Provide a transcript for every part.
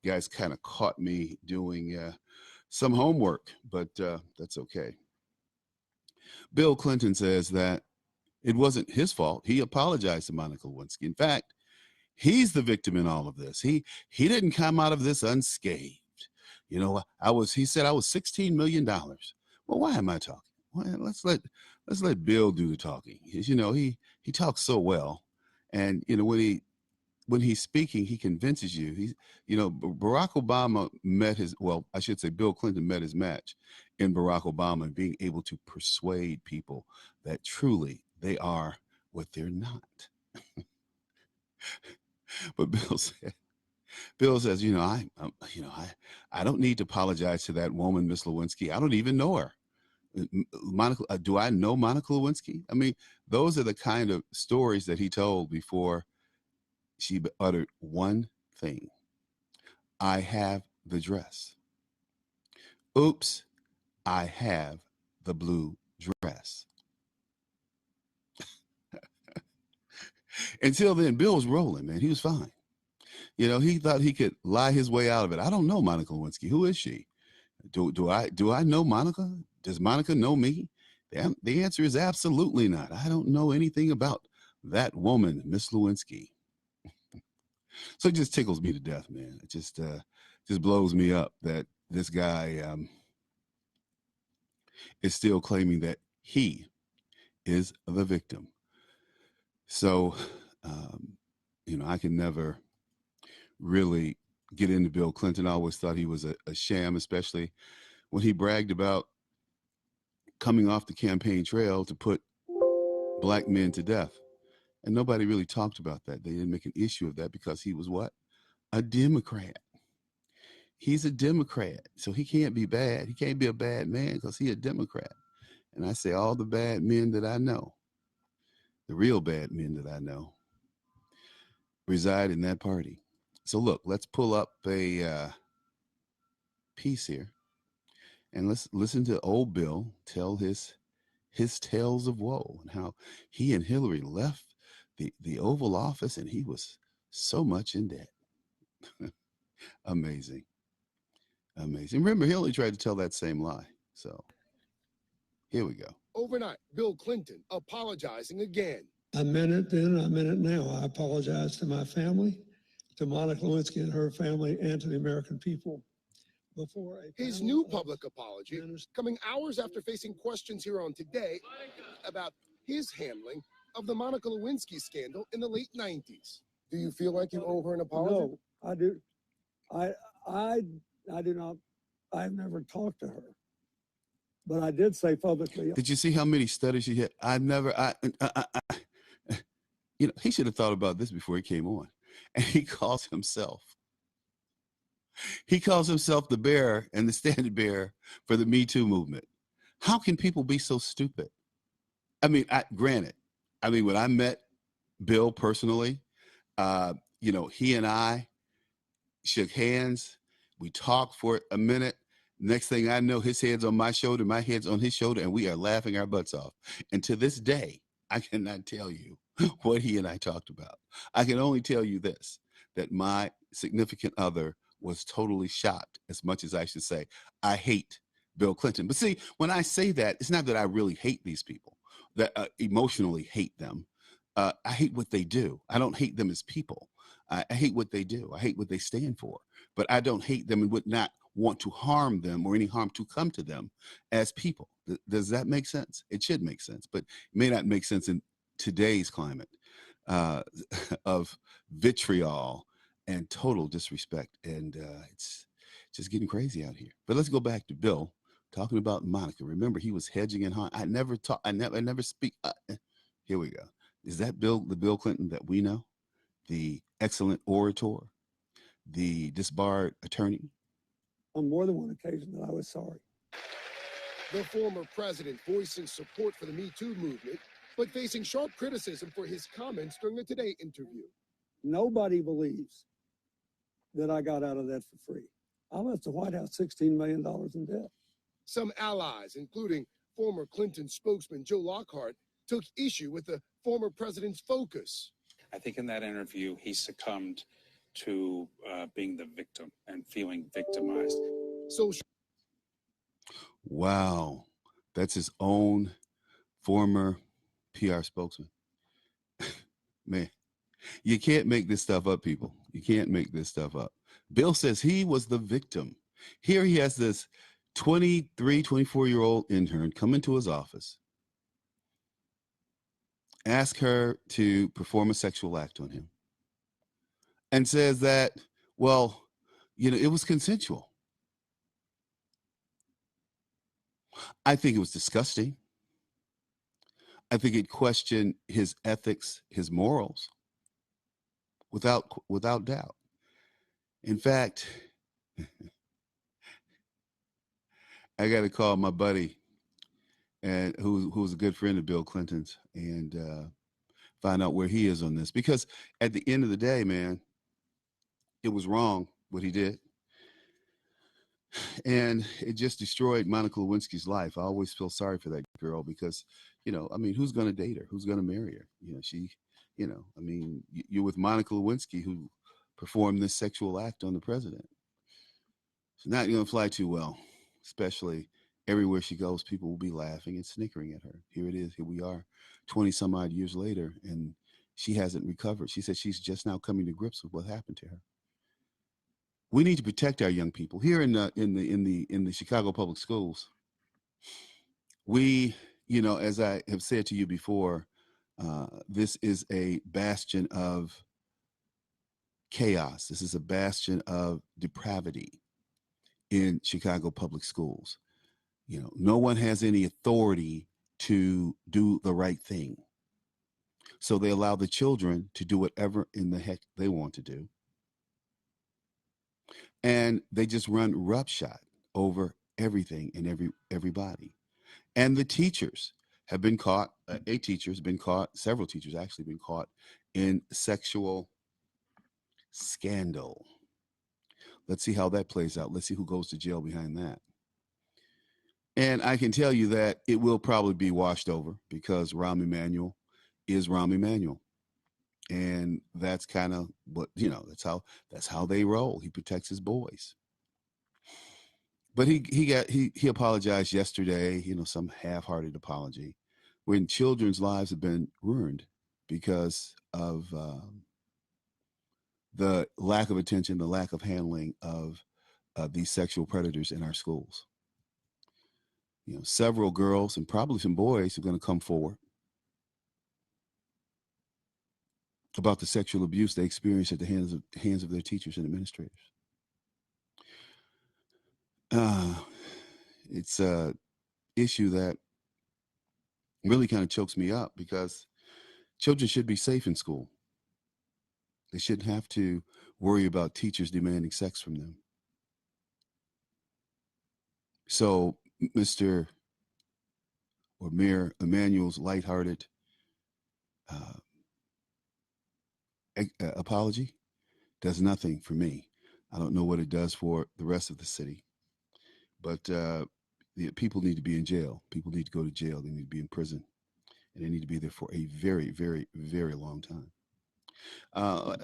You guys kind of caught me doing some homework, but that's okay. Bill Clinton says that it wasn't his fault. He apologized to Monica Lewinsky. In fact, he's the victim in all of this. He didn't come out of this unscathed. You know, he said I was $16 million. Well, why am I talking? Well, let's let Bill do the talking. You know, he talks so well. And, you know, when he's speaking, he convinces you. Barack Obama Bill Clinton met his match in Barack Obama, being able to persuade people that truly they are what they're not. But Bill says, I don't need to apologize to that woman, Miss Lewinsky. I don't even know her. Monica, do I know Monica Lewinsky? I mean, those are the kind of stories that he told before she uttered one thing. I have the dress. Oops, I have the blue dress. Until then, Bill was rolling, man. He was fine. You know, he thought he could lie his way out of it. I don't know Monica Lewinsky. Who is she? Do I know Monica? Does Monica know me? The answer is absolutely not. I don't know anything about that woman, Miss Lewinsky. So it just tickles me to death, man. It just blows me up that this guy is still claiming that he is the victim. So, I can never really get into Bill Clinton. I always thought he was a sham, especially when he bragged about coming off the campaign trail to put black men to death. And nobody really talked about that. They didn't make an issue of that because he was what? A Democrat. He's a Democrat, so he can't be bad. He can't be a bad man because he's a Democrat. And I say all the bad men that I know, the real bad men that I know, reside in that party. So look, let's pull up a piece here, and let's listen to old Bill tell his tales of woe and how he and Hillary left the Oval Office and he was so much in debt. Amazing. Remember, he only tried to tell that same lie. So here we go. Overnight, Bill Clinton apologizing again. I meant it then, I meant it now. I apologize to my family, to Monica Lewinsky and her family, and to the American people. His new public apology coming hours after facing questions here on Today about his handling of the Monica Lewinsky scandal in the late 90s. Do you feel like you owe her an apology? No, I do. I do not. I've never talked to her, but I did say publicly. Did you see how many studies she had? He should have thought about this before he came on. And he calls himself the bearer and the standard bearer for the Me Too movement. How can people be so stupid? I mean, granted, when I met Bill personally, he and I shook hands. We talked for a minute. Next thing I know, his head's on my shoulder, my head's on his shoulder, and we are laughing our butts off. And to this day, I cannot tell you what he and I talked about. I can only tell you this, that my significant other was totally shocked, as much as I should say, I hate Bill Clinton. But see, when I say that, it's not that I really hate these people, that emotionally hate them. I hate what they do. I don't hate them as people. I hate what they do. I hate what they stand for. But I don't hate them and would not want to harm them or any harm to come to them as people. Does that make sense? It should make sense, but it may not make sense in today's climate of vitriol and total disrespect. And it's just getting crazy out here. But let's go back to Bill talking about Monica. Remember, he was hedging and I never speak. Here we go. Is that the Bill Clinton that we know? The excellent orator, the disbarred attorney? On more than one occasion that I was sorry. The former president voicing support for the Me Too movement, but facing sharp criticism for his comments during the Today interview. Nobody believes that I got out of that for free. I left the White House $16 million in debt. Some allies, including former Clinton spokesman Joe Lockhart, took issue with the former president's focus. I think in that interview, he succumbed to being the victim and feeling victimized. So, Wow. That's his own former PR spokesman. Man, you can't make this stuff up, people. You can't make this stuff up. Bill says he was the victim. Here he has this 23, 24-year-old intern come into his office, ask her to perform a sexual act on him, and says that, well, it was consensual. I think it was disgusting. I think it questioned his ethics, his morals, without doubt. In fact, I got to call my buddy, and who's a good friend of Bill Clinton's, and find out where he is on this. Because at the end of the day, man, it was wrong what he did, and it just destroyed Monica Lewinsky's life. I always feel sorry for that girl because, who's going to date her? Who's going to marry her? You're with Monica Lewinsky, who performed this sexual act on the president. It's not going to fly too well, especially everywhere she goes. People will be laughing and snickering at her. Here it is. Here we are 20 some odd years later, and she hasn't recovered. She said she's just now coming to grips with what happened to her. We need to protect our young people here in the Chicago public schools. We, as I have said to you before, this is a bastion of chaos. This is a bastion of depravity in Chicago public schools. No one has any authority to do the right thing. So they allow the children to do whatever in the heck they want to do. And they just run roughshod over everything and everybody. And the teachers have been caught, several teachers actually been caught in sexual scandal. Let's see how that plays out. Let's see who goes to jail behind that. And I can tell you that it will probably be washed over because Rahm Emanuel is Rahm Emanuel. And that's kind of what, that's how they roll. He protects his boys. But he apologized yesterday, some half-hearted apology, when children's lives have been ruined because of the lack of attention, the lack of handling of these sexual predators in our schools. Several girls and probably some boys are going to come forward about the sexual abuse they experienced at the hands of their teachers and administrators. It's a issue that really kind of chokes me up because children should be safe in school. They shouldn't have to worry about teachers demanding sex from them. So Mr. or Mayor Emanuel's lighthearted apology does nothing for me. I don't know what it does for the rest of the city, but the people need to be in jail. People need to go to jail. They need to be in prison, and they need to be there for a very, very, very long time.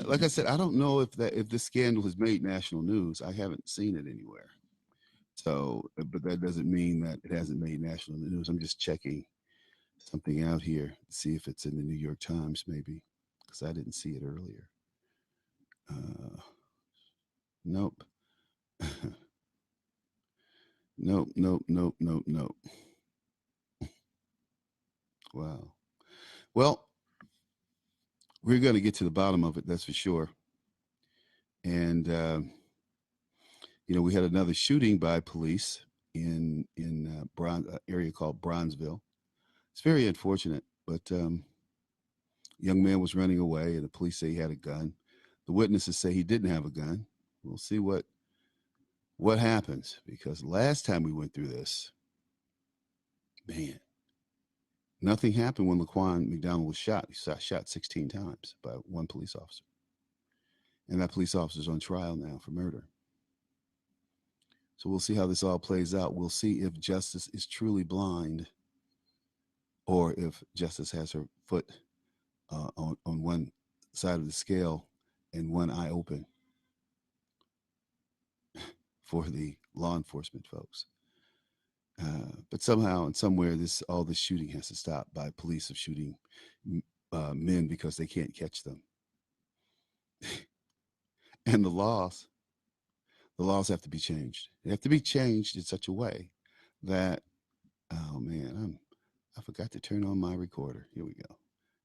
Like I said, I don't know if this scandal has made national news. I haven't seen it anywhere. So, but that doesn't mean that it hasn't made national news. I'm just checking something out here to see if it's in the New York Times, maybe, because I didn't see it earlier. Nope. Nope. Wow. Well, we're going to get to the bottom of it, that's for sure. And we had another shooting by police in area called Bronzeville. It's very unfortunate, but young man was running away, and the police say he had a gun. The witnesses say he didn't have a gun. We'll see what happens, because last time we went through this, man, nothing happened when Laquan McDonald was shot. He was shot 16 times by one police officer. And that police officer is on trial now for murder. So we'll see how this all plays out. We'll see if justice is truly blind, or if justice has her foot on one side of the scale and one eye open. for the law enforcement folks. But somehow and somewhere, all this shooting has to stop by police of shooting men because they can't catch them. And the laws have to be changed. They have to be changed in such a way that, oh man, I forgot to turn on my recorder. Here we go.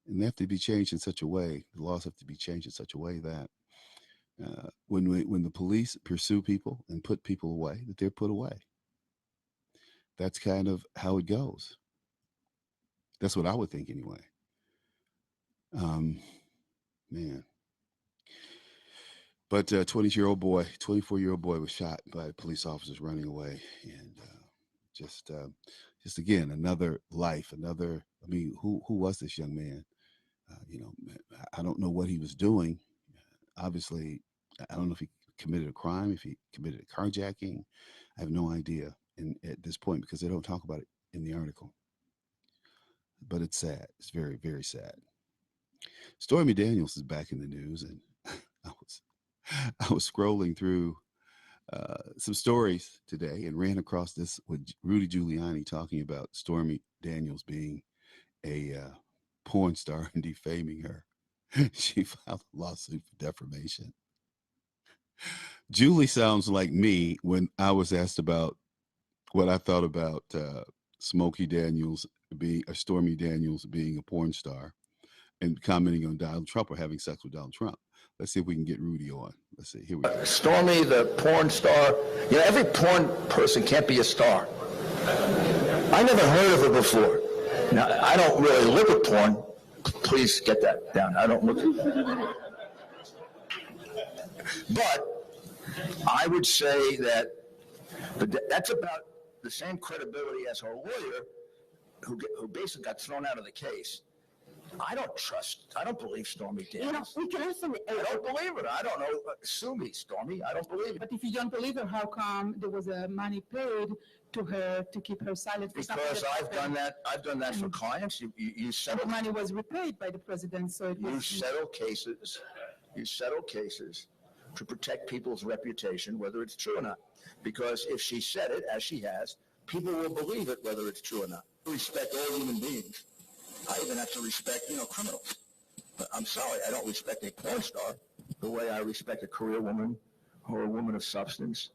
And they have to be changed in such a way. The laws have to be changed in such a way that when the police pursue people and put people away, that they're put away. That's kind of how it goes. That's what I would think anyway. Man. But 24-year-old boy was shot by police officers running away. And just again, another life, who was this young man? I don't know what he was doing. Obviously, I don't know if he committed a crime, if he committed a carjacking. I have no idea at this point because they don't talk about it in the article. But it's sad. It's very, very sad. Stormy Daniels is back in the news, and I was scrolling through some stories today and ran across this with Rudy Giuliani talking about Stormy Daniels being a porn star and defaming her. She filed a lawsuit for defamation. Julie sounds like me when I was asked about what I thought about Stormy Daniels being a porn star and commenting on Donald Trump or having sex with Donald Trump. Let's see if we can get Rudy on. Let's see. Here we go. Stormy, the porn star. Every porn person can't be a star. I never heard of her before. Now, I don't really look at porn. Please get that down. I don't look at But I would say that that's about the same credibility as her lawyer who basically got thrown out of the case. I don't believe Stormy Daniels. We can also. I don't believe it. I don't know. Sue me, Stormy. I don't believe it. But if you don't believe her, how come there was money paid to her to keep her silent? Because I've done that. I've done that for clients. You settle. The money was repaid by the president, so it was. You settle cases. You settle cases to protect people's reputation, whether it's true or not. Because if she said it, as she has, people will believe it, whether it's true or not. I respect all human beings. I even have to respect, criminals. But I'm sorry, I don't respect a porn star the way I respect a career woman or a woman of substance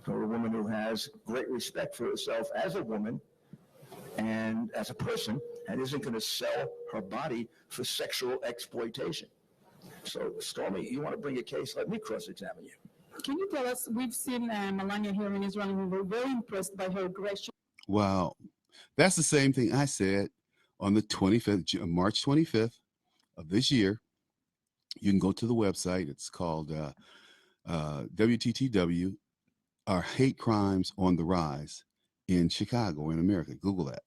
or a woman who has great respect for herself as a woman and as a person and isn't going to sell her body for sexual exploitation. So, Stormy, you want to bring a case? Let me cross-examine you. Can you tell us, we've seen Melania here in Israel, and we were very impressed by her aggression. Wow. That's the same thing I said on the 25th, March 25th of this year. You can go to the website. It's called WTTW, Are Hate Crimes on the Rise in Chicago, in America. Google that.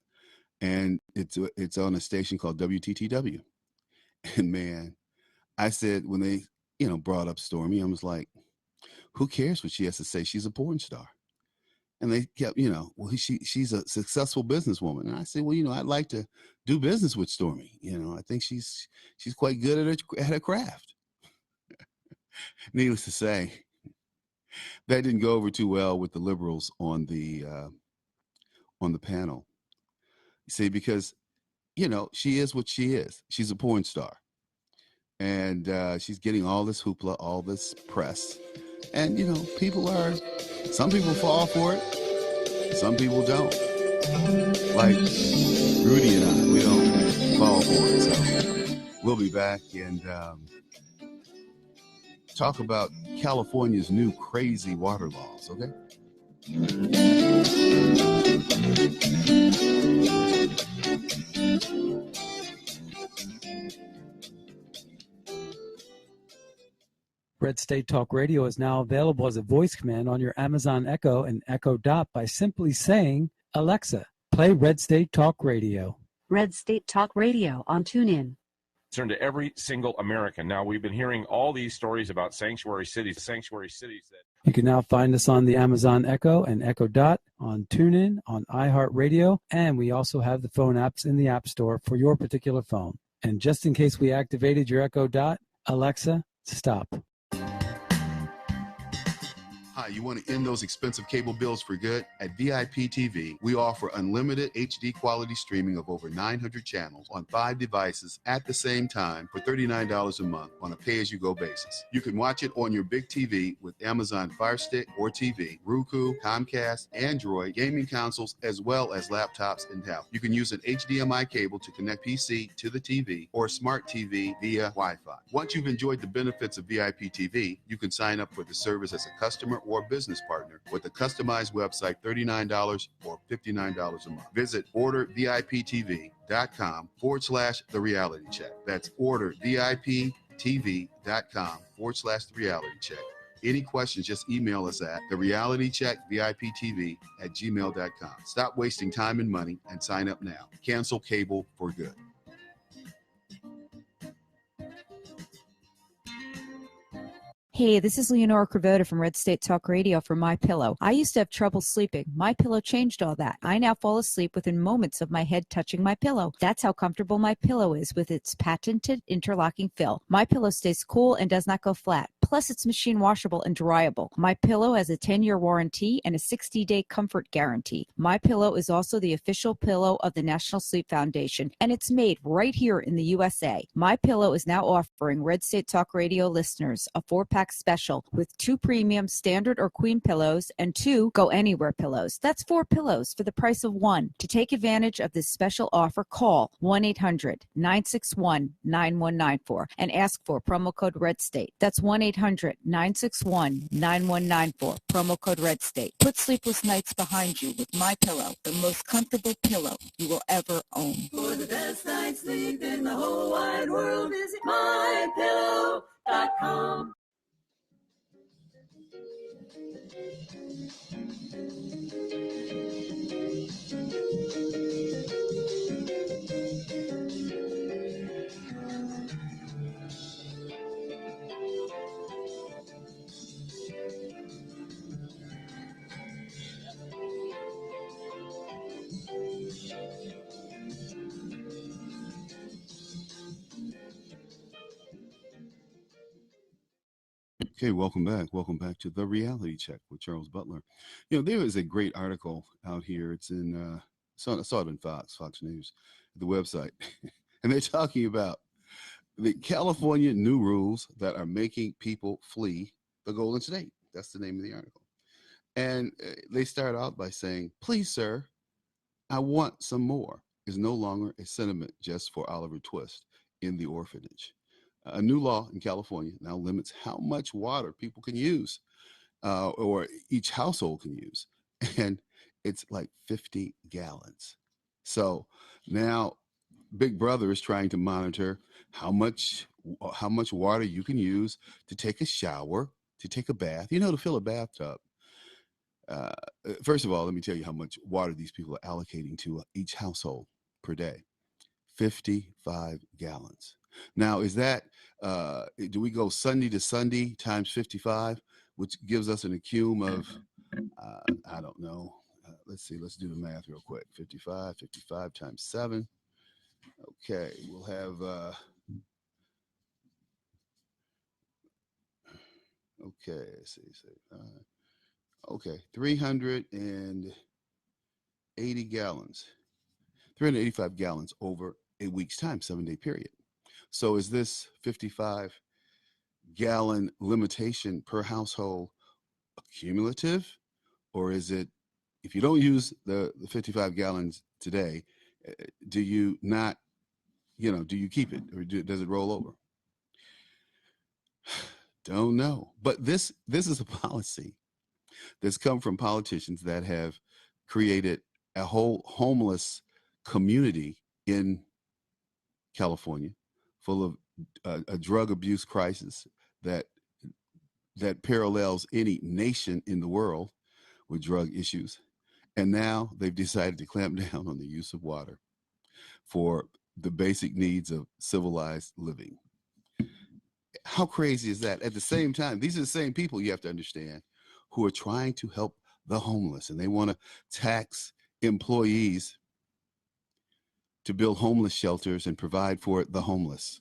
And it's on a station called WTTW. And man, I said when they, brought up Stormy, I was like, who cares what she has to say? She's a porn star. And they kept, well, she's a successful businesswoman. And I said, well, I'd like to do business with Stormy. I think she's quite good at her craft. Needless to say, that didn't go over too well with the liberals on the panel. You see, because, she is what she is. She's a porn star. And she's getting all this hoopla, all this press. And, some people fall for it. Some people don't. Like Rudy and I, we don't fall for it. So we'll be back and talk about California's new crazy water laws, okay? Red State Talk Radio is now available as a voice command on your Amazon Echo and Echo Dot by simply saying, Alexa, play Red State Talk Radio. Red State Talk Radio on TuneIn. Concern to every single American. Now, we've been hearing all these stories about sanctuary cities that... You can now find us on the Amazon Echo and Echo Dot, on TuneIn, on iHeartRadio, and we also have the phone apps in the App Store for your particular phone. And just in case we activated your Echo Dot, Alexa, stop. Hi, you want to end those expensive cable bills for good? At VIP TV, we offer unlimited HD quality streaming of over 900 channels on 5 devices at the same time for $39 a month on a pay-as-you-go basis. You can watch it on your big TV with Amazon Fire Stick or TV, Roku, Comcast, Android, gaming consoles, as well as laptops and tablets. You can use an HDMI cable to connect PC to the TV or smart TV via Wi-Fi. Once you've enjoyed the benefits of VIP TV, you can sign up for the service as a customer or business partner with a customized website, $39 or $59 a month. Visit orderviptv.com/the reality check. That's orderviptv.com/the reality check. Any questions, just email us at therealitycheckviptv@gmail.com. Stop wasting time and money and sign up now. Cancel cable for good. Hey, this is Leonora Cravota from Red State Talk Radio for My Pillow. I used to have trouble sleeping. My Pillow changed all that. I now fall asleep within moments of my head touching my pillow. That's how comfortable My Pillow is with its patented interlocking fill. My Pillow stays cool and does not go flat. Plus, it's machine washable and dryable. My Pillow has a 10-year warranty and a 60-day comfort guarantee. My Pillow is also the official pillow of the National Sleep Foundation, and it's made right here in the USA. My Pillow is now offering Red State Talk Radio listeners a 4-pack special with 2 premium standard or queen pillows and 2 go anywhere pillows. That's 4 pillows for the price of 1. To take advantage of this special offer, call 1-800-961-9194 and ask for promo code Red State. That's 1-800-961-9194, promo code Red State. Put sleepless nights behind you with My Pillow, the most comfortable pillow you will ever own. For the best night's sleep in the whole wide world, visit mypillow.com. Okay, welcome back. Welcome back to The Reality Check with Charles Butler. You know, there is a great article out here. It's in, I saw it in Fox News, the website. And they're talking about the California new rules that are making people flee the Golden State. That's the name of the article. And they start out by saying, please, sir, I want some more is no longer a sentiment just for Oliver Twist in the orphanage. A new law in California now limits how much water people can use, or each household can use. And it's like 50 gallons. So now Big Brother is trying to monitor how much water you can use to take a shower, to take a bath, to fill a bathtub. First of all, let me tell you how much water these people are allocating to each household per day. 55 gallons. Now, is that, do we go Sunday to Sunday times 55, which gives us an accum of, I don't know. Let's see, let's do the math real quick. 55 times 7. Okay, we'll have, okay, let's see, okay, 380 gallons, 385 gallons over a week's time, 7-day period. So is this 55 gallon limitation per household cumulative, or is it, if you don't use the 55 gallons today, do you not, do you keep it, or does it roll over? Don't know. But this is a policy that's come from politicians that have created a whole homeless community in California, full of a drug abuse crisis that parallels any nation in the world with drug issues. And now they've decided to clamp down on the use of water for the basic needs of civilized living. How crazy is that? At the same time, these are the same people, you have to understand, who are trying to help the homeless, and they want to tax employees to build homeless shelters and provide for the homeless.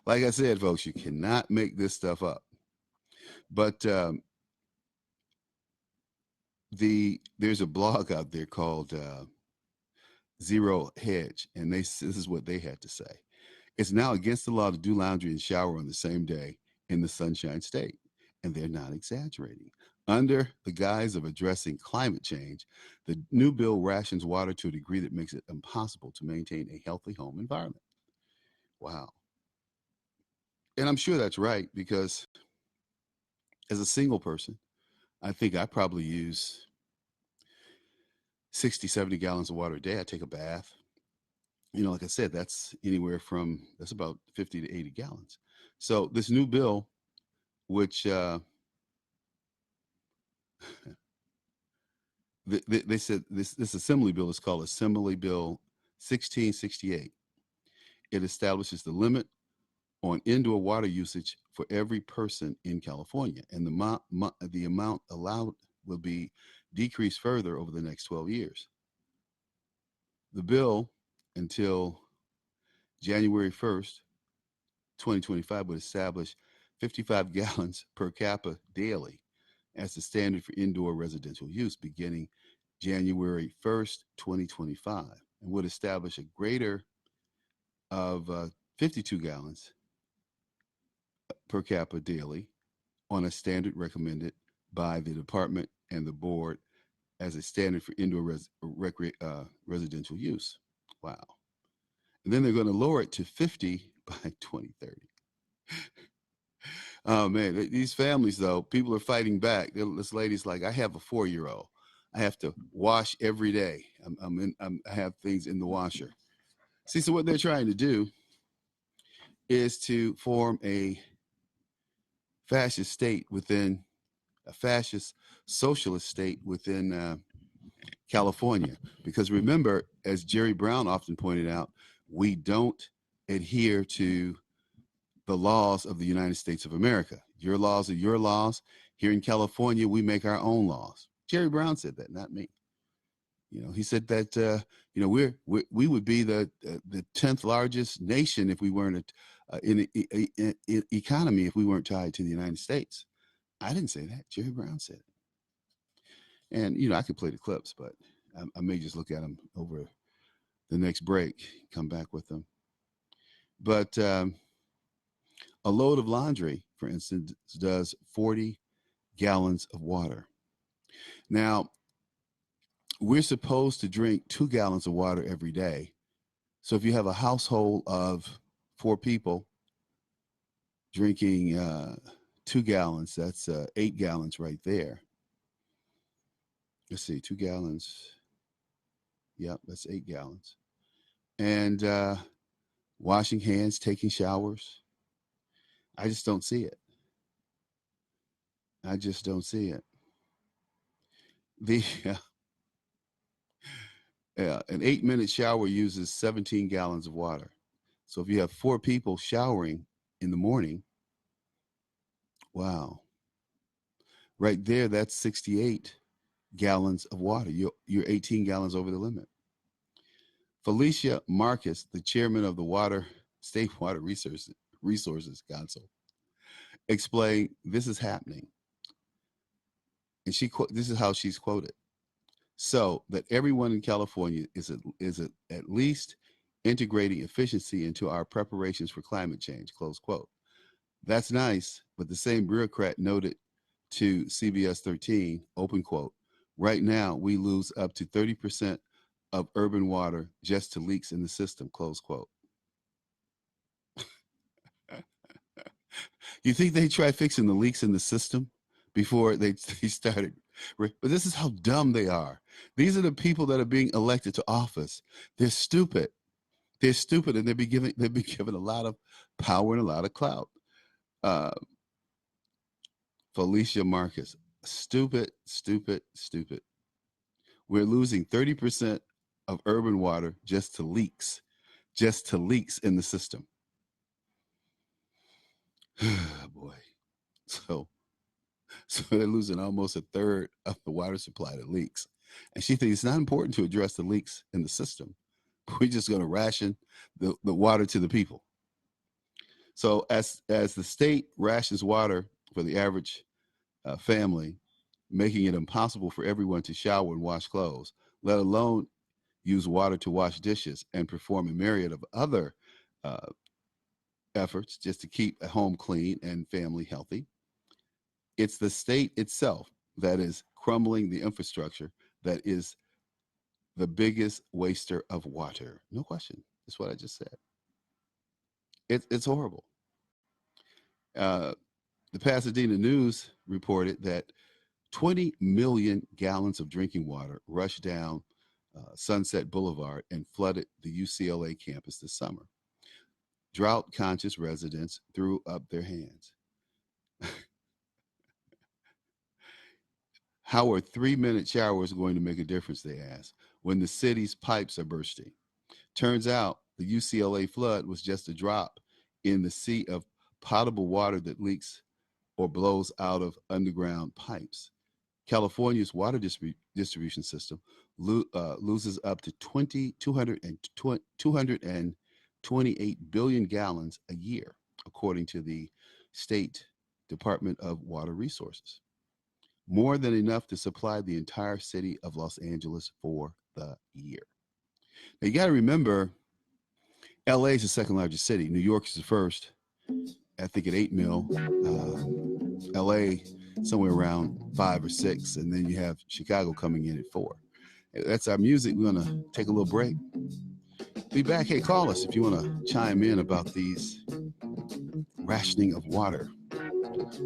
Like I said, folks, you cannot make this stuff up. But there's a blog out there called Zero Hedge, and this is what they had to say. It's now against the law to do laundry and shower on the same day in the Sunshine State, and they're not exaggerating. Under the guise of addressing climate change, the new bill rations water to a degree that makes it impossible to maintain a healthy home environment. Wow. And I'm sure that's right, because as a single person, I think I probably use 60, 70 gallons of water a day. I take a bath. You know, like I said, that's about 50 to 80 gallons. So this new bill, which they said this assembly bill is called Assembly Bill 1668. It establishes the limit on indoor water usage for every person in California, and the amount allowed will be decreased further over the next 12 years. The bill, until January 1st, 2025, would establish 55 gallons per capita daily as the standard for indoor residential use beginning January 1st, 2025, and would establish a greater of 52 gallons per capita daily on a standard recommended by the department and the board as a standard for indoor residential use. Wow. And then they're going to lower it to 50 by 2030. Oh man, these families though, people are fighting back. This lady's like, I have a 4-year-old. I have to wash every day. I have things in the washer. See, so what they're trying to do is to form a fascist state within a fascist socialist state within California. Because remember, as Jerry Brown often pointed out, we don't adhere to the laws of the United States of America. Your laws are your laws. Here in California, we make our own laws. Jerry Brown said that, not me. You know, he said that we would be the 10th largest nation if we weren't in economy if we weren't tied to the United States. I didn't say that. Jerry Brown said it. And you know, I could play the clips, but I may just look at them over the next break, come back with them. But a load of laundry, for instance, does 40 gallons of water. Now, we're supposed to drink 2 gallons of water every day. So if you have a household of 4 people drinking 2 gallons, that's 8 gallons right there. Let's see, 2 gallons. Yep, that's 8 gallons. And washing hands, taking showers. I just don't see it. I just don't see it. An 8-minute shower uses 17 gallons of water. So if you have 4 people showering in the morning, wow. Right there, that's 68 gallons of water. You're 18 gallons over the limit. Felicia Marcus, the chairman of the State Water Resources Council, explained this is happening. And this is how she's quoted. So that everyone in California is at least integrating efficiency into our preparations for climate change, close quote. That's nice, but the same bureaucrat noted to CBS 13, open quote, right now we lose up to 30% of urban water just to leaks in the system, close quote. You think they tried fixing the leaks in the system before they started? But this is how dumb they are. These are the people that are being elected to office. They're stupid. They're stupid, and they've been given a lot of power and a lot of clout. Felicia Marcus, stupid, stupid, stupid. We're losing 30% of urban water just to leaks in the system. Boy, so they're losing almost a third of the water supply to leaks. And she thinks it's not important to address the leaks in the system. We're just going to ration the water to the people. So as the state rations water for the average family, making it impossible for everyone to shower and wash clothes, let alone use water to wash dishes and perform a myriad of other uh, efforts just to keep a home clean and family healthy. It's the state itself that is crumbling the infrastructure that is the biggest waster of water. No question. That's what I just said. It's horrible. The Pasadena News reported that 20 million gallons of drinking water rushed down Sunset Boulevard and flooded the UCLA campus this summer. Drought-conscious residents threw up their hands. How are 3-minute showers going to make a difference, they asked, when the city's pipes are bursting? Turns out the UCLA flood was just a drop in the sea of potable water that leaks or blows out of underground pipes. California's water distribution system loses up to 228 billion gallons a year, according to the State Department of Water Resources. More than enough to supply the entire city of Los Angeles for the year. Now, you got to remember, LA is the second largest city. New York is the first, I think at 8 mil. LA somewhere around 5 or 6, and then you have Chicago coming in at 4. That's our music. We're going to take a little break. Be back. Hey, call us if you want to chime in about these rationing of water.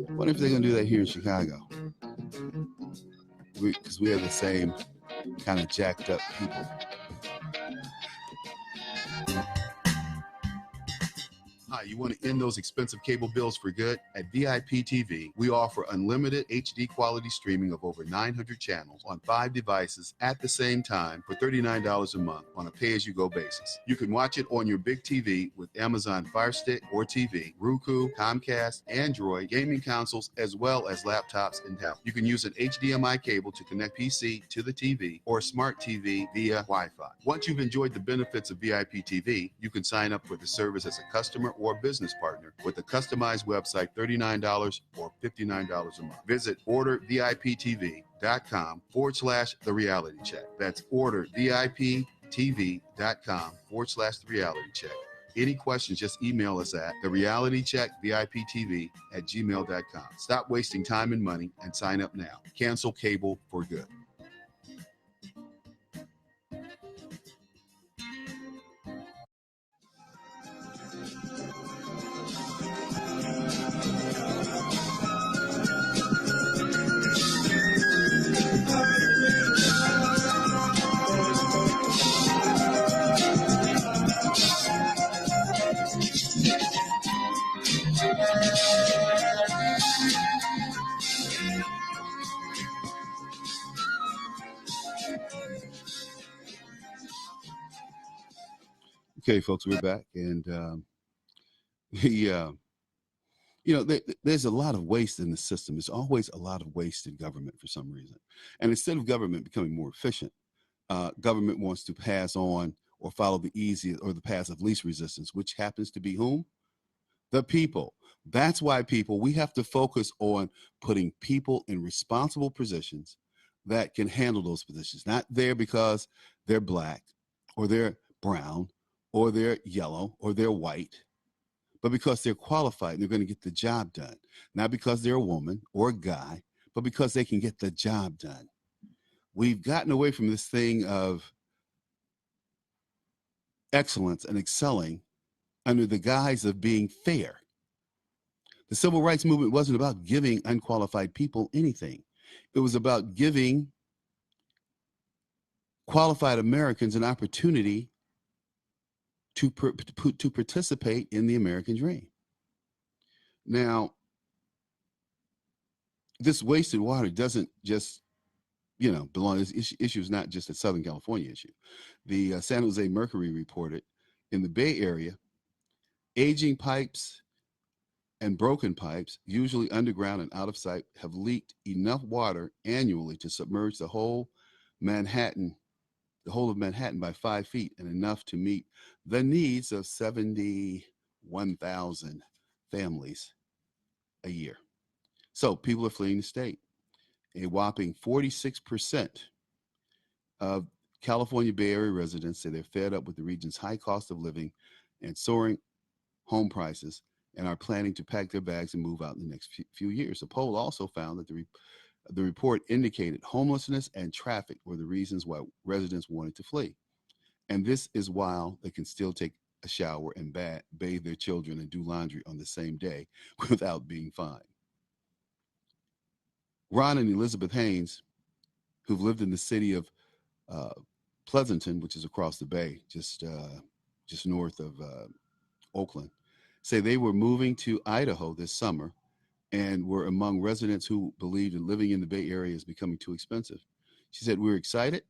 Wonder if they're going to do that here in Chicago. Because we have the same kind of jacked up people. Hi, you want to end those expensive cable bills for good? At VIP TV, we offer unlimited HD quality streaming of over 900 channels on 5 devices at the same time for $39 a month on a pay-as-you-go basis. You can watch it on your big TV with Amazon Fire Stick or TV, Roku, Comcast, Android, gaming consoles, as well as laptops and tablets. You can use an HDMI cable to connect PC to the TV or smart TV via Wi-Fi. Once you've enjoyed the benefits of VIP TV, you can sign up for the service as a customer or business partner with a customized website, $39 or $59 a month. Visit orderviptv.com/the reality check. That's orderviptv.com/the reality check. Any questions, just email us at therealitycheckviptv@gmail.com. Stop wasting time and money and sign up now. Cancel cable for good. Okay, folks, we're back, and there's a lot of waste in the system. There's always a lot of waste in government for some reason. And instead of government becoming more efficient, government wants to pass on or follow the easiest or the path of least resistance, which happens to be whom? The people. That's why we have to focus on putting people in responsible positions that can handle those positions. Not there because they're black or they're brown or they're yellow or they're white, but because they're qualified and they're going to get the job done. Not because they're a woman or a guy, but because they can get the job done. We've gotten away from this thing of excellence and excelling under the guise of being fair. The civil rights movement wasn't about giving unqualified people anything. It was about giving qualified Americans an opportunity to participate in the American dream. Now, this wasted water doesn't just, belong. This issue is not just a Southern California issue. The San Jose Mercury reported in the Bay Area, aging pipes and broken pipes, usually underground and out of sight, have leaked enough water annually to submerge the whole of Manhattan by 5 feet, and enough to meet the needs of 71,000 families a year. So people are fleeing the state. A whopping 46% of California Bay Area residents say they're fed up with the region's high cost of living and soaring home prices and are planning to pack their bags and move out in the next few years. The poll also found that the report indicated homelessness and traffic were the reasons why residents wanted to flee. And this is while they can still take a shower and bathe their children and do laundry on the same day without being fined. Ron and Elizabeth Haynes, who've lived in the city of Pleasanton, which is across the bay, just north of Oakland, say they were moving to Idaho this summer and were among residents who believed that living in the Bay Area is becoming too expensive. She said, "We're excited.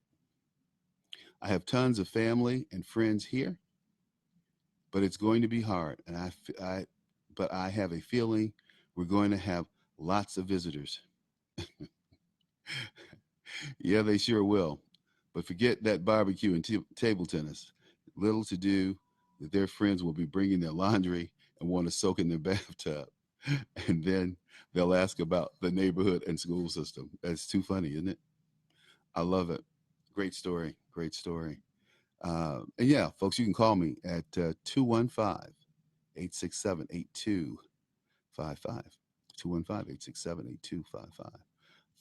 I have tons of family and friends here, but it's going to be hard. And but I have a feeling we're going to have lots of visitors." Yeah, they sure will. But forget that barbecue and table tennis. Little to do that their friends will be bringing their laundry and want to soak in their bathtub. And then they'll ask about the neighborhood and school system. That's too funny, isn't it? I love it. Great story. Great story. And yeah, folks, you can call me at 215-867-8255. 215-867-8255. I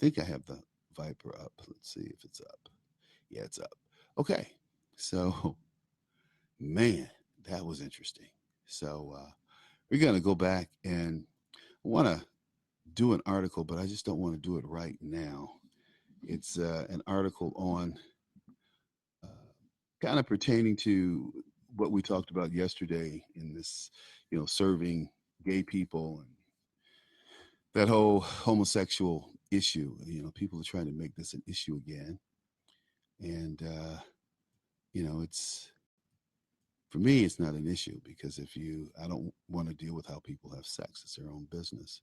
think I have the Viper up. Let's see if it's up. Yeah, it's up. Okay. So, man, that was interesting. So we're going to go back, and I want to do an article, but I just don't want to do it right now. It's an article on kind of pertaining to what we talked about yesterday in this, serving gay people and that whole homosexual issue. People are trying to make this an issue again. And, it's, for me, it's not an issue because I don't want to deal with how people have sex. It's their own business.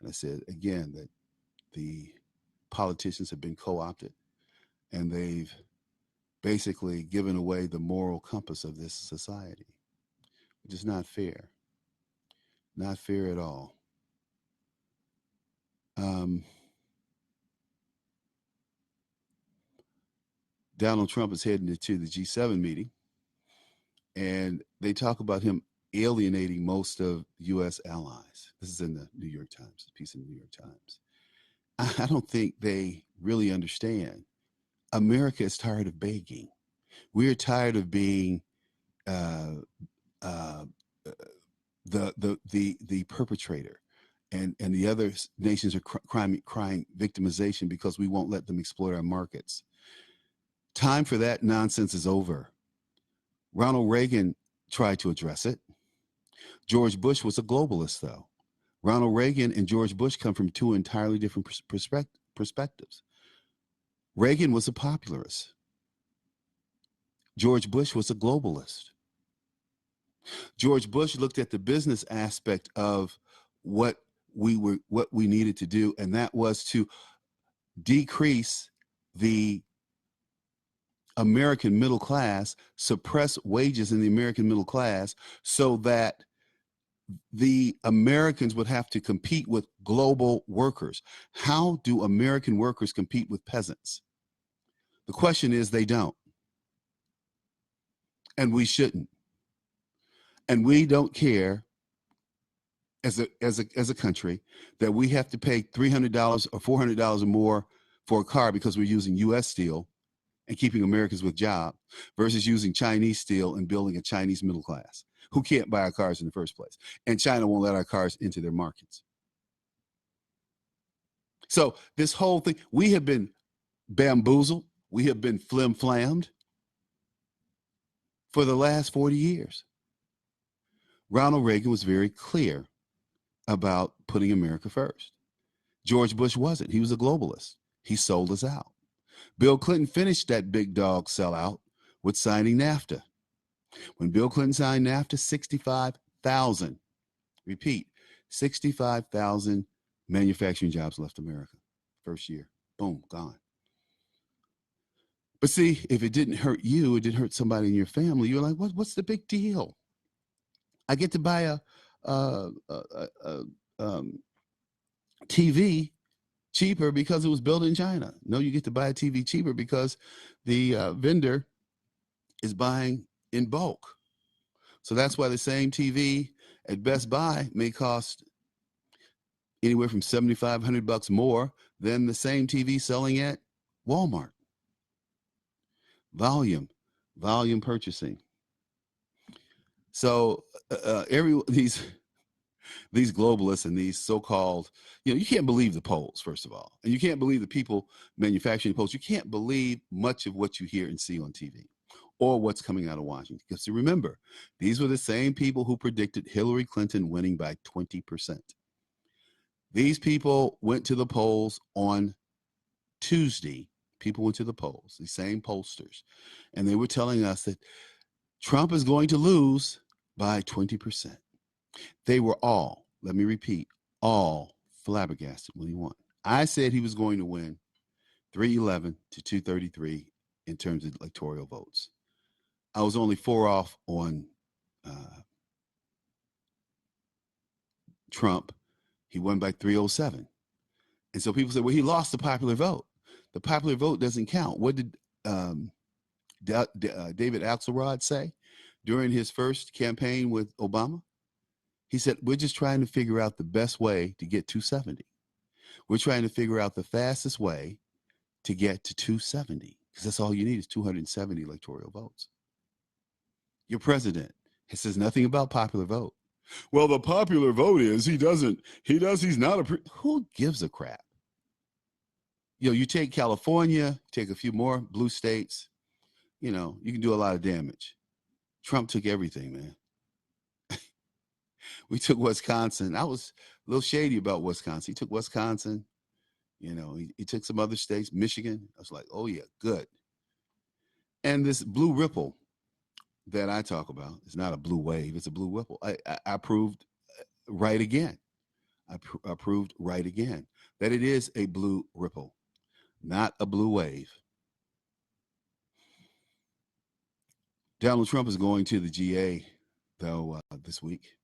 And I said, again, that the politicians have been co-opted and they've basically given away the moral compass of this society, which is not fair. Not fair at all. Donald Trump is heading to the G7 meeting, and they talk about him alienating most of U.S. allies. This is in the New York Times, a piece in the New York Times. I don't think they really understand. America is tired of begging. We're tired of being the perpetrator, and the other nations are crying victimization because we won't let them exploit our markets. Time for that nonsense is over. Ronald Reagan tried to address it. George Bush was a globalist, though. Ronald Reagan and George Bush come from two entirely different perspectives. Reagan was a popularist. George Bush was a globalist. George Bush looked at the business aspect of what we needed to do, and that was to decrease the American middle class, suppress wages in the American middle class so that the Americans would have to compete with global workers. How do American workers compete with peasants? The question is, they don't. And we shouldn't. And we don't care as a country that we have to pay $300 or $400 or more for a car because we're using U.S. steel and keeping Americans with jobs versus using Chinese steel and building a Chinese middle class who can't buy our cars in the first place. And China won't let our cars into their markets. So this whole thing, we have been bamboozled. We have been flim-flammed for the last 40 years. Ronald Reagan was very clear about putting America first. George Bush wasn't. He was a globalist. He sold us out. Bill Clinton finished that big dog sellout with signing NAFTA. When Bill Clinton signed NAFTA, 65,000, repeat, 65,000 manufacturing jobs left America. First year, boom, gone. But see, if it didn't hurt you, it didn't hurt somebody in your family, you're like, what's the big deal? I get to buy TV cheaper because it was built in China. No, you get to buy a TV cheaper because the vendor is buying in bulk. So that's why the same TV at Best Buy may cost anywhere from $7,500 more than the same TV selling at Walmart. Volume purchasing. So these globalists and these so-called, you can't believe the polls, first of all, and you can't believe the people manufacturing polls. You can't believe much of what you hear and see on TV or what's coming out of Washington. Because remember, these were the same people who predicted Hillary Clinton winning by 20%. These people went to the polls on Tuesday. People went to the polls, the same pollsters, and they were telling us that Trump is going to lose by 20%. They were all, let me repeat, all flabbergasted when he won. I said he was going to win 311 to 233 in terms of electoral votes. I was only 4 off on Trump. He won by 307. And so people said, well, he lost the popular vote. The popular vote doesn't count. What did David Axelrod say during his first campaign with Obama? He said, we're just trying to figure out the best way to get 270. We're trying to figure out the fastest way to get to 270, because that's all you need is 270 electoral votes. Your president, he says nothing about popular vote. Well, the popular vote is he's not who gives a crap? You take California, take a few more blue states, you can do a lot of damage. Trump took everything, man. We took Wisconsin. I was a little shady about Wisconsin. He took Wisconsin. He took some other states, Michigan. I was like, oh, yeah, good. And this blue ripple that I talk about is not a blue wave. It's a blue ripple. I proved right again. I proved right again that it is a blue ripple, not a blue wave. Donald Trump is going to the GA, though, this week.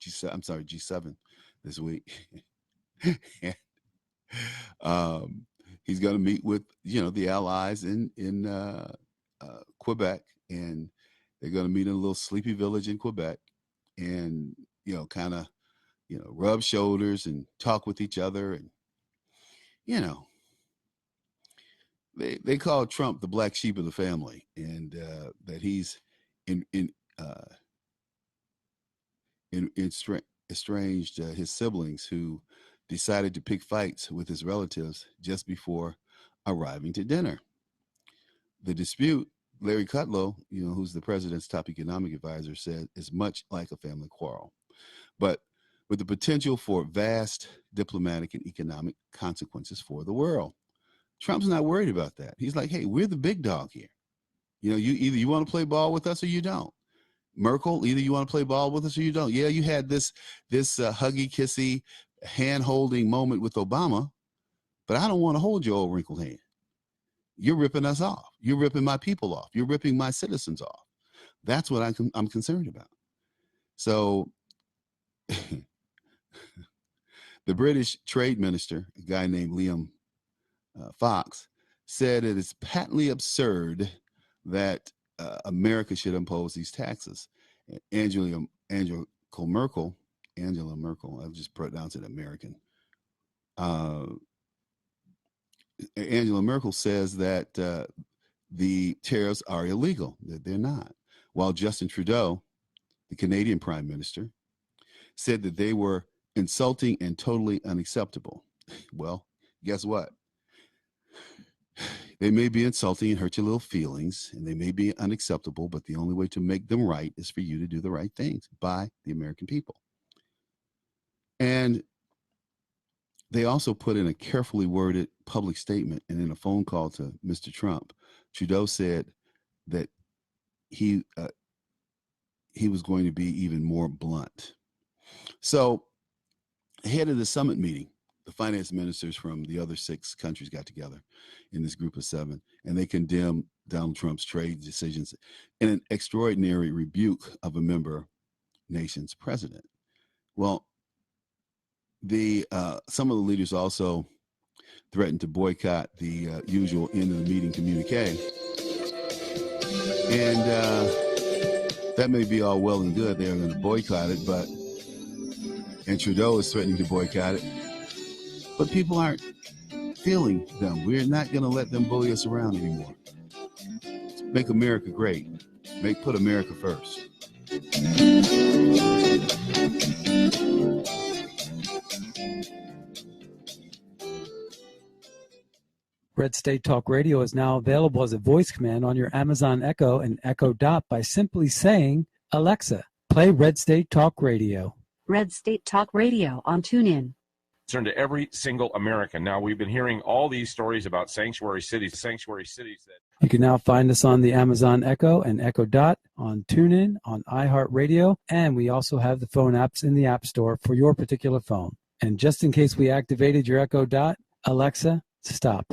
G7 this week. He's going to meet with, the allies in Quebec, and they're going to meet in a little sleepy village in Quebec and, kind of, rub shoulders and talk with each other. And, they call Trump the black sheep of the family, and that he's estranged his siblings who decided to pick fights with his relatives just before arriving to dinner. The dispute, Larry Kudlow, who's the president's top economic advisor, said is much like a family quarrel, but with the potential for vast diplomatic and economic consequences for the world. Trump's not worried about that. He's like, hey, we're the big dog here. Either you want to play ball with us or you don't. Merkel, either you want to play ball with us or you don't. Yeah, you had this huggy, kissy, hand-holding moment with Obama, but I don't want to hold your old wrinkled hand. You're ripping us off. You're ripping my people off. You're ripping my citizens off. That's what I'm concerned about. So the British trade minister, a guy named Liam Fox, said it is patently absurd that America should impose these taxes. Angela Merkel, I'll just pronounce it American. Angela Merkel says that the tariffs are illegal, that they're not. While Justin Trudeau, the Canadian Prime Minister, said that they were insulting and totally unacceptable. Well, guess what? They may be insulting and hurt your little feelings, and they may be unacceptable, but the only way to make them right is for you to do the right things by the American people. And they also put in a carefully worded public statement, and in a phone call to Mr. Trump, Trudeau said that he was going to be even more blunt. So ahead of the summit meeting, the finance ministers from the other 6 countries got together in this group of 7, and they condemned Donald Trump's trade decisions in an extraordinary rebuke of a member nation's president. Well, the some of the leaders also threatened to boycott the usual end of the meeting communique. And that may be all well and good. They're going to boycott it, and Trudeau is threatening to boycott it. But people aren't feeling them. We're not going to let them bully us around anymore. Make America great. Put America first. Red State Talk Radio is now available as a voice command on your Amazon Echo and Echo Dot by simply saying, Alexa, play Red State Talk Radio. Red State Talk Radio on TuneIn. Concern to every single American. Now, we've been hearing all these stories about sanctuary cities that... You can now find us on the Amazon Echo and Echo Dot, on TuneIn, on iHeartRadio, and we also have the phone apps in the App Store for your particular phone. And just in case we activated your Echo Dot, Alexa, stop.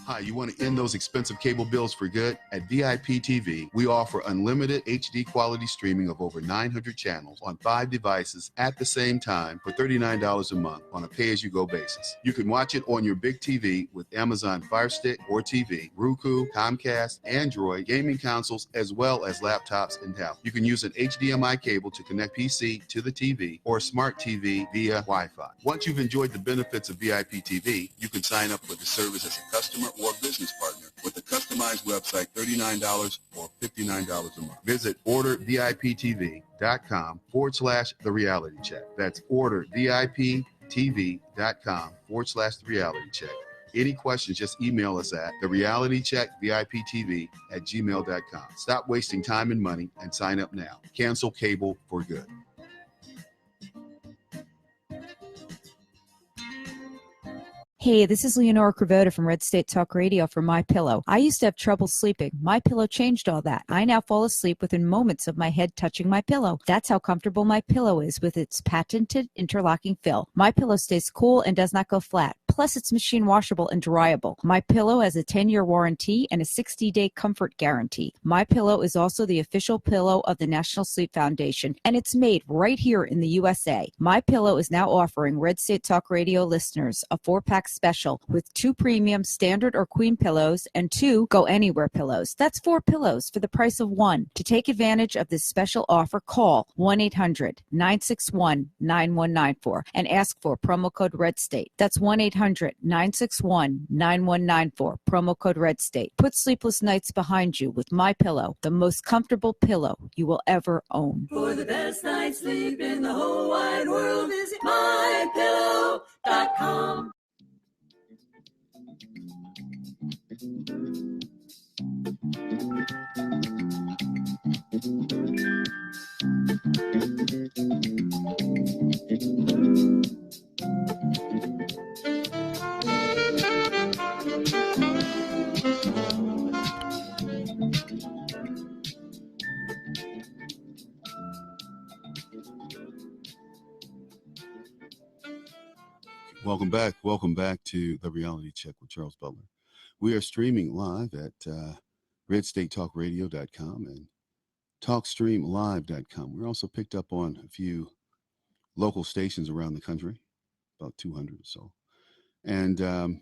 Hi, you want to end those expensive cable bills for good? At VIP TV, we offer unlimited HD quality streaming of over 900 channels on 5 devices at the same time for $39 a month on a pay-as-you-go basis. You can watch it on your big TV with Amazon Fire Stick or TV, Roku, Comcast, Android, gaming consoles, as well as laptops and tablets. You can use an HDMI cable to connect PC to the TV or a smart TV via Wi-Fi. Once you've enjoyed the benefits of VIP TV, you can sign up for the service as a customer or business partner with a customized website, $39 or $59 a month. Visit orderviptv.com/The Reality Check. That's orderviptv.com/The Reality Check. Any questions, just email us at therealitycheckviptv@gmail.com. Stop wasting time and money and sign up now. Cancel cable for good. Hey, this is Leonora Cravota from Red State Talk Radio for My Pillow. I used to have trouble sleeping. My Pillow changed all that. I now fall asleep within moments of my head touching my pillow. That's how comfortable My Pillow is with its patented interlocking fill. My Pillow stays cool and does not go flat. Plus, it's machine washable and dryable. My Pillow has a 10-year warranty and a 60-day comfort guarantee. My Pillow is also the official pillow of the National Sleep Foundation, and it's made right here in the USA. My Pillow is now offering Red State Talk Radio listeners a 4-pack special with 2 premium standard or queen pillows and 2 go anywhere pillows. That's 4 pillows for the price of 1. To take advantage of this special offer, call 1-800-961-9194 and ask for promo code Red State. That's 1-800-961-9194, promo code Red State. Put sleepless nights behind you with My Pillow, the most comfortable pillow you will ever own. For the best night's sleep in the whole wide world, visit mypillow.com. Welcome back to The Reality Check with Charles Butler. We are streaming live at redstatetalkradio.com and talkstreamlive.com. We're also picked up on a few local stations around the country, about 200 or so. And you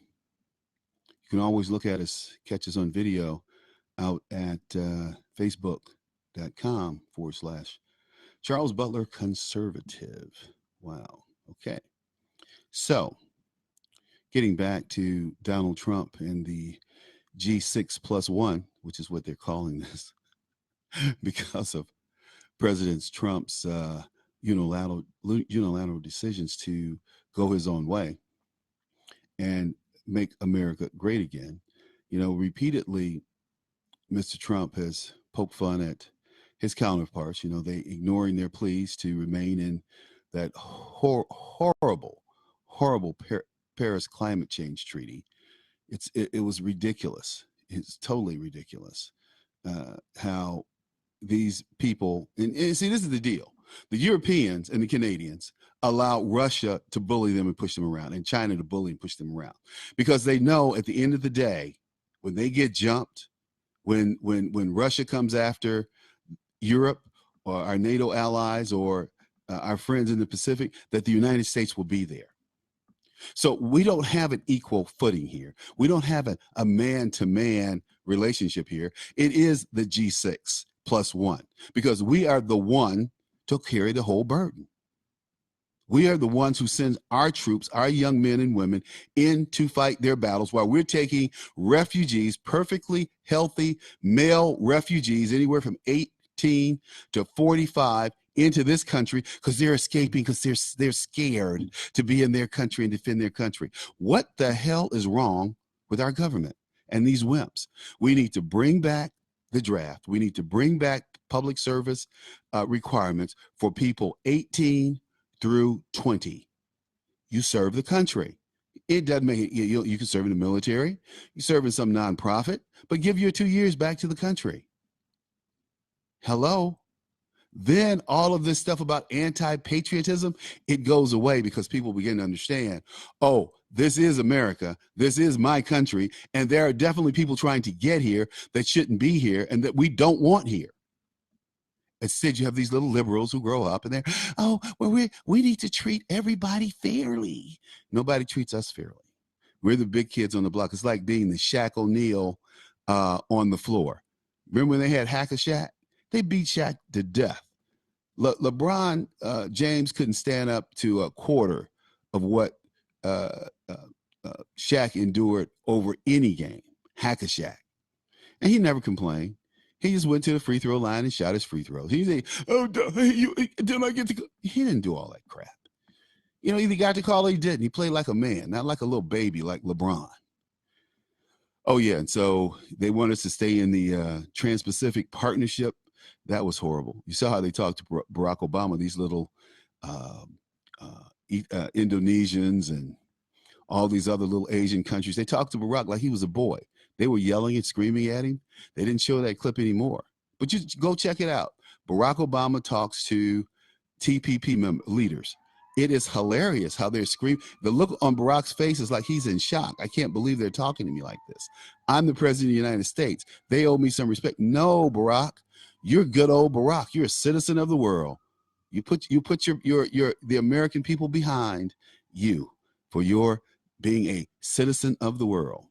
can always look at us, catch us on video out at facebook.com/Charles Butler Conservative. Wow. Okay. So, getting back to Donald Trump and the G6+1, which is what they're calling this, because of President Trump's unilateral decisions to go his own way and make America great again. You know, repeatedly, Mr. Trump has poked fun at his counterparts, you know, they ignoring their pleas to remain in that horrible Paris climate change treaty. It was ridiculous. It's totally ridiculous how these people, and see, this is the deal. The Europeans and the Canadians allow Russia to bully them and push them around, and China to bully and push them around, because they know at the end of the day, when they get jumped, when Russia comes after Europe, or our NATO allies or our friends in the Pacific, that the United States will be there. So we don't have an equal footing here. We don't have a man-to-man relationship here. It is the G6 plus one, because we are the one to carry the whole burden. We are the ones who send our troops, our young men and women, in to fight their battles while we're taking refugees, perfectly healthy male refugees, anywhere from 18 to 45, into this country because they're escaping, because they're scared to be in their country and defend their country. What the hell is wrong with our government and these wimps? We need to bring back the draft. We need to bring back public service requirements for people 18 through 20. You serve the country. It doesn't make it, you can serve in the military, you serve in some nonprofit, but give your 2 years back to the country. Hello? Then all of this stuff about anti-patriotism, it goes away because people begin to understand, oh, this is America, this is my country, and there are definitely people trying to get here that shouldn't be here and that we don't want here. Instead, you have these little liberals who grow up and they're, oh, well, we need to treat everybody fairly. Nobody treats us fairly. We're the big kids on the block. It's like being the Shaq O'Neal on the floor. Remember when they had Hack-a-Shaq? They beat Shaq to death. LeBron James couldn't stand up to a quarter of what Shaq endured over any game, Hack-a-Shaq. And he never complained. He just went to the free throw line and shot his free throws. He said, oh, didn't I get to go? He didn't do all that crap. You know, either got to call or he didn't. He played like a man, not like a little baby like LeBron. Oh, yeah, and so they want us to stay in the Trans-Pacific Partnership. That was horrible. You saw how they talked to Barack Obama, these little Indonesians and all these other little Asian countries. They talked to Barack like he was a boy. They were yelling and screaming at him. They didn't show that clip anymore. But you go check it out. Barack Obama talks to TPP leaders. It is hilarious how they're screaming. The look on Barack's face is like he's in shock. I can't believe they're talking to me like this. I'm the president of the United States. They owe me some respect. No, Barack. You're good old Barack. You're a citizen of the world. You put the American people behind you for your being a citizen of the world.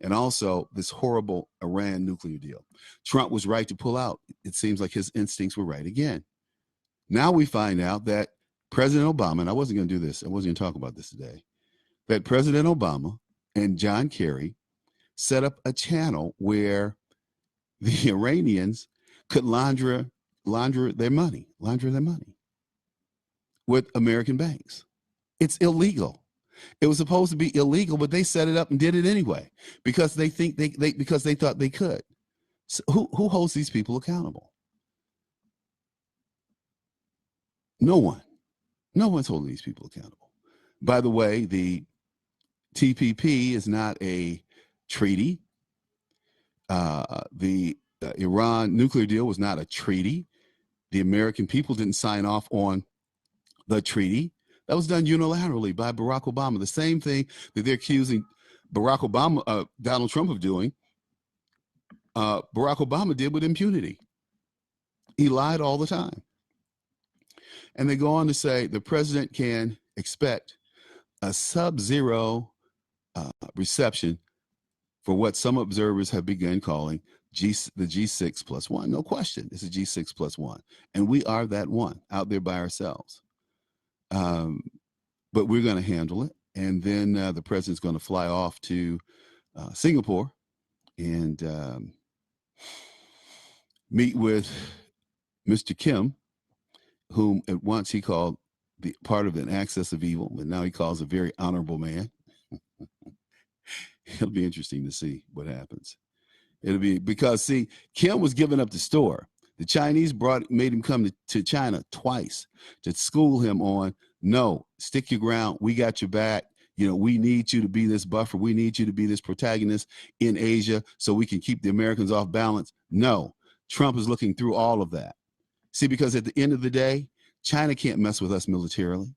And also this horrible Iran nuclear deal. Trump was right to pull out. It seems like his instincts were right again. Now we find out that President Obama, and I wasn't going to do this, I wasn't going to talk about this today, that President Obama and John Kerry set up a channel where the Iranians could launder their money with American banks. It's illegal. It was supposed to be illegal, but they set it up and did it anyway because they think because they thought they could. So who holds these people accountable? No one. No one's holding these people accountable. By the way, the TPP is not a treaty. The Iran nuclear deal was not a treaty. The American people didn't sign off on the treaty. That was done unilaterally by Barack Obama. The same thing that they're accusing Donald Trump of doing, Barack Obama did with impunity. He lied all the time. And they go on to say the president can expect a sub-zero reception for what some observers have begun calling the G6 plus one. No question, it's a G6 plus one. And we are that one out there by ourselves. But we're going to handle it. And then the president's going to fly off to Singapore and meet with Mr. Kim, whom at once he called the part of an axis of evil, but now he calls a very honorable man. It'll be interesting to see what happens. It'll be because, see, Kim was giving up the store. The Chinese made him come to China twice to school him on, no, stick your ground. We got your back. You know, we need you to be this buffer. We need you to be this protagonist in Asia so we can keep the Americans off balance. No, Trump is looking through all of that. See, because at the end of the day, China can't mess with us militarily.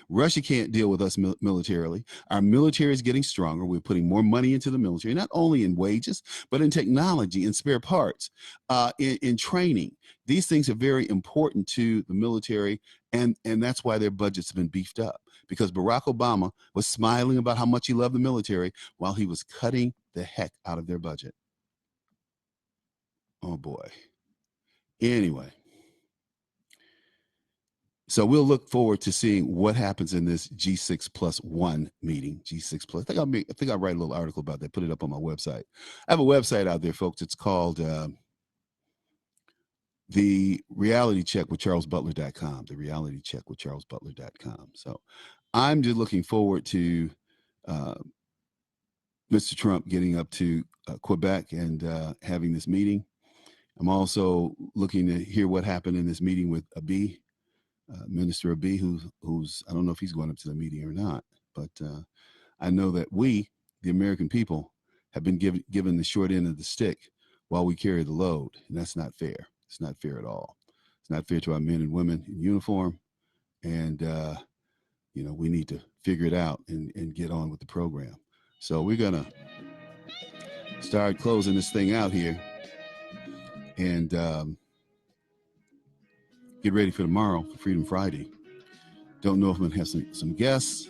Russia can't deal with us militarily. Our military is getting stronger. We're putting more money into the military, not only in wages, but in technology, in spare parts, in training. These things are very important to the military, and that's why their budgets have been beefed up, because Barack Obama was smiling about how much he loved the military while he was cutting the heck out of their budget. Oh, boy. Anyway. So we'll look forward to seeing what happens in this G6+1 meeting. G6+. I think I'll write a little article about that, put it up on my website. I have a website out there, folks. It's called the Reality Check with CharlesButler.com. The Reality Check with CharlesButler.com. So I'm just looking forward to Mr. Trump getting up to Quebec and having this meeting. I'm also looking to hear what happened in this meeting with Abiy. Minister Abiy, who's I don't know if he's going up to the meeting or not, but I know that we, the American people, have been given the short end of the stick while we carry the load, and that's not fair. It's not fair at all. It's not fair to our men and women in uniform, and we need to figure it out and get on with the program. So we're gonna start closing this thing out here, and get ready for tomorrow for Freedom Friday. Don't know if I'm going to have some guests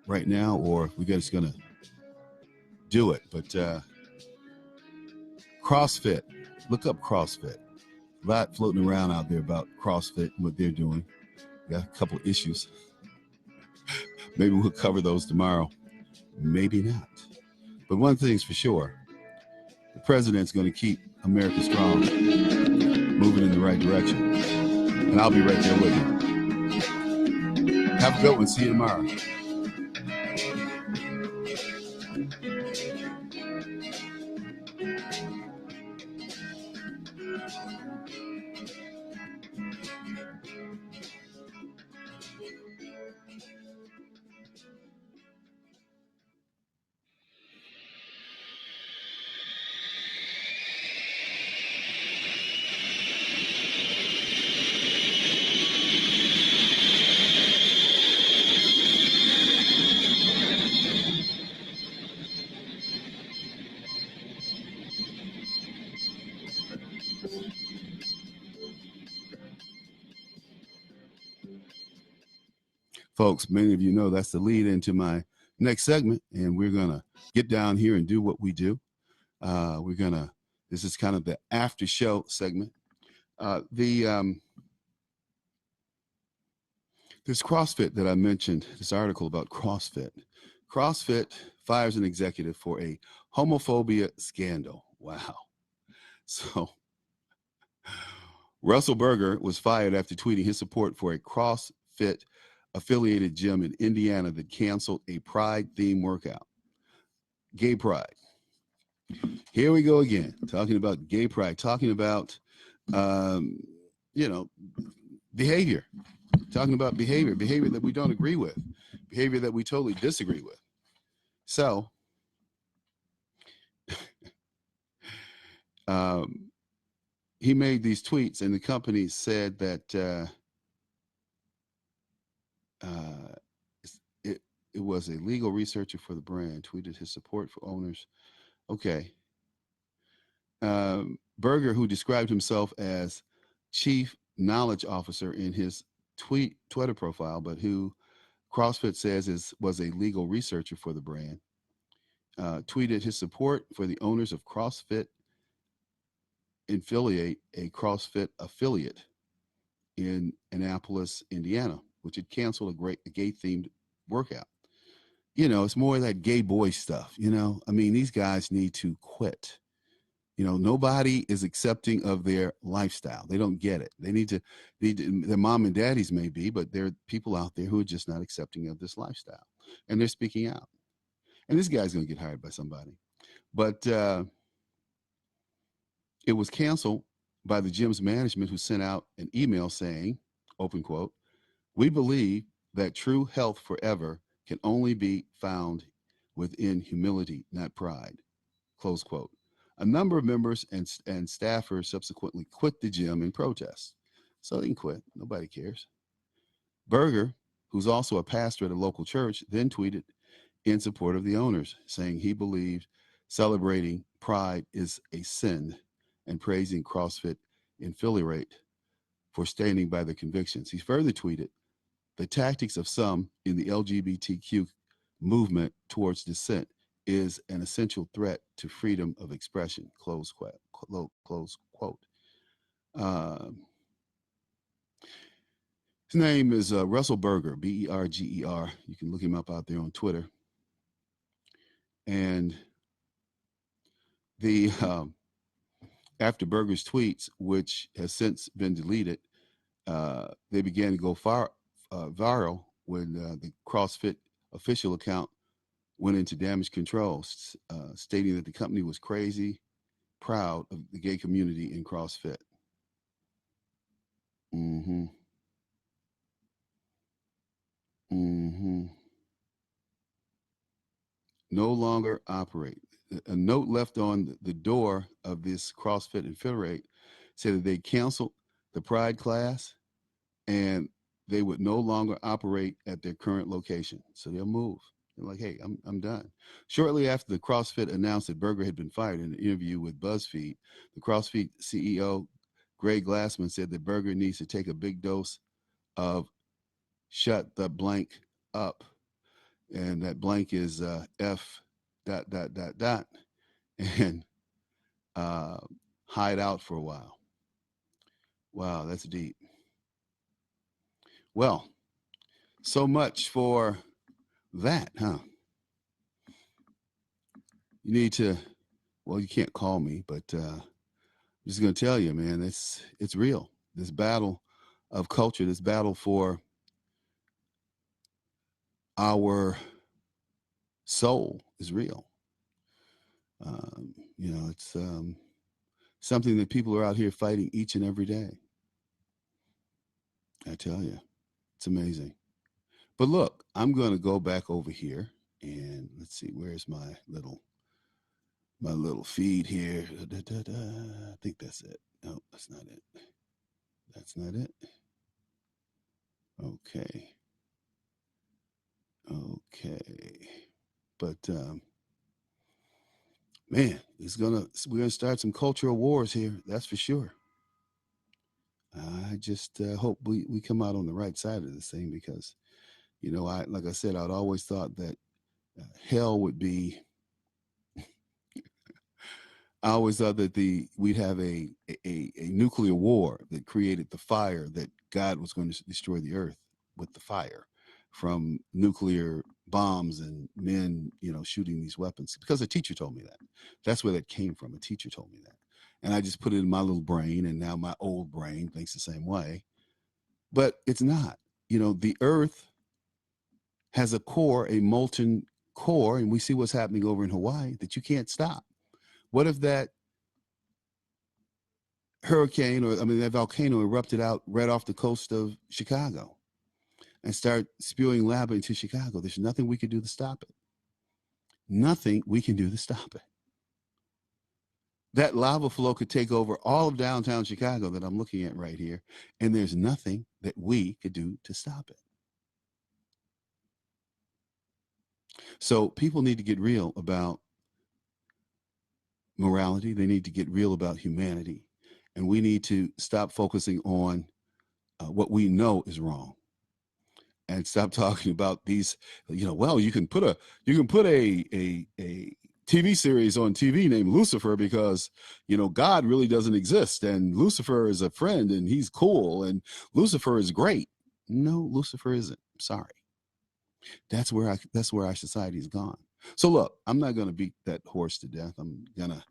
right now or if we're just going to do it. But CrossFit, look up CrossFit. A lot floating around out there about CrossFit and what they're doing. Got a couple issues. Maybe we'll cover those tomorrow. Maybe not. But one thing's for sure. The president's going to keep America strong, moving in the right direction. And I'll be right there with you. Have a good one. See you tomorrow. Folks, many of you know that's the lead into my next segment, and we're going to get down here and do what we do. This is kind of the after show segment. This CrossFit that I mentioned, this article about CrossFit. CrossFit fires an executive for a homophobia scandal. Wow. So Russell Berger was fired after tweeting his support for a CrossFit affiliated gym in Indiana that canceled a pride-themed workout. Gay pride. Here we go again, talking about gay pride, talking about, behavior, talking about behavior that we don't agree with, behavior that we totally disagree with. So, he made these tweets, and the company said that it was a legal researcher for the brand, tweeted his support for owners. Okay. Berger, who described himself as chief knowledge officer in his Twitter profile, but who CrossFit says was a legal researcher for the brand, tweeted his support for the owners of CrossFit Affiliate, a CrossFit affiliate in Annapolis, Indiana, which had canceled a gay-themed workout. It's more of that gay boy stuff, I mean, these guys need to quit. Nobody is accepting of their lifestyle. They don't get it. They need to their mom and daddies may be, but there are people out there who are just not accepting of this lifestyle, and they're speaking out. And this guy's going to get hired by somebody. But it was canceled by the gym's management, who sent out an email saying, open quote, "We believe that true health forever can only be found within humility, not pride," close quote. A number of members and staffers subsequently quit the gym in protest. So they can quit. Nobody cares. Berger who's also a pastor at a local church, then tweeted in support of the owners, saying he believed celebrating Pride is a sin and praising CrossFit Affiliate for standing by their convictions. He further tweeted, the tactics of some in the LGBTQ movement towards dissent is an essential threat to freedom of expression, close quote. His name is Russell Berger, Berger. You can look him up out there on Twitter. And the after Berger's tweets, which has since been deleted, they began to go viral when the CrossFit official account went into damage control, stating that the company was crazy proud of the gay community in CrossFit. Mm-hmm. Mm-hmm. No longer operate. A note left on the door of this CrossFit Affiliate said that they canceled the Pride class and they would no longer operate at their current location. So they'll move. They're like, hey, I'm done. Shortly after the CrossFit announced that Berger had been fired in an interview with BuzzFeed, the CrossFit CEO, Greg Glassman, said that Berger needs to take a big dose of shut the blank up. And that blank is F ... and hide out for a while. Wow, that's deep. Well, so much for that, huh? You need to, well, you can't call me, but I'm just going to tell you, man, it's real. This battle of culture, this battle for our soul is real. It's something that people are out here fighting each and every day. I tell you, it's amazing. But look, I'm going to go back over here and let's see, where's my little feed here? I think that's it. No, that's not it. That's not it. Okay. But man, we're gonna start some cultural wars here. That's for sure. I just hope we come out on the right side of this thing because, like I said, I'd always thought that hell would be. I always thought that we'd have a nuclear war that created the fire that God was going to destroy the earth with the fire from nuclear bombs and men, shooting these weapons, because a teacher told me that. That's where that came from. A teacher told me that. And I just put it in my little brain, and now my old brain thinks the same way. But it's not. The earth has a core, a molten core, and we see what's happening over in Hawaii that you can't stop. What if that that volcano erupted out right off the coast of Chicago and start spewing lava into Chicago? There's nothing we can do to stop it. Nothing we can do to stop it. That lava flow could take over all of downtown Chicago that I'm looking at right here, and there's nothing that we could do to stop it. So people need to get real about morality. They need to get real about humanity. And we need to stop focusing on what we know is wrong, and stop talking about these. Well, you can put a TV series on TV named Lucifer because God really doesn't exist, and Lucifer is a friend, and he's cool, and Lucifer is great. No, Lucifer isn't. Sorry. That's where our society's gone. So look, I'm not going to beat that horse to death. I'm going to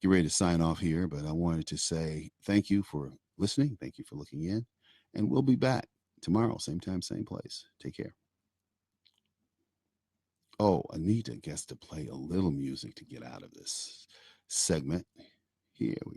get ready to sign off here, but I wanted to say thank you for listening. Thank you for looking in, and we'll be back tomorrow, same time, same place. Take care. Oh, Anita gets to play a little music to get out of this segment. Here we